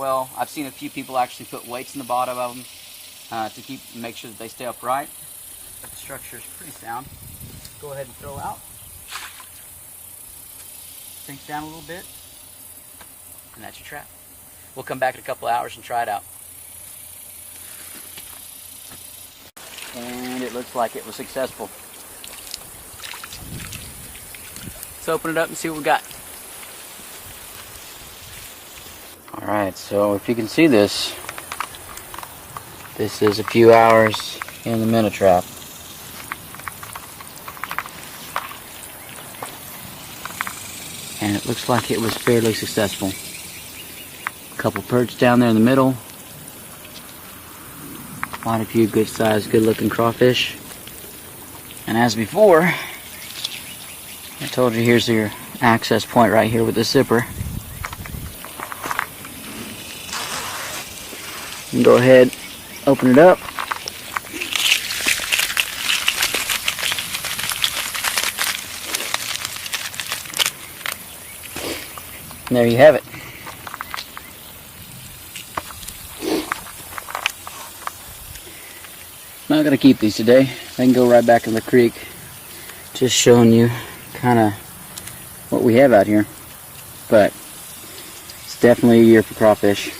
well. I've seen a few people actually put weights in the bottom of them to make sure that they stay upright. But the structure is pretty sound. Go ahead and throw out. Sink down a little bit, and that's your trap. We'll come back in a couple hours and try it out. And it looks like it was successful. Let's open it up and see what we got. Alright, so if you can see this is a few hours in the minnow trap. And it looks like it was fairly successful. A couple perch down there in the middle. Quite a few good sized, good looking crawfish. And as before, I told you here's your access point right here with the zipper. You can go ahead, open it up. And there you have it. Not going to keep these today. They can go right back in the creek. Just showing you kind of what we have out here. But it's definitely a year for crawfish.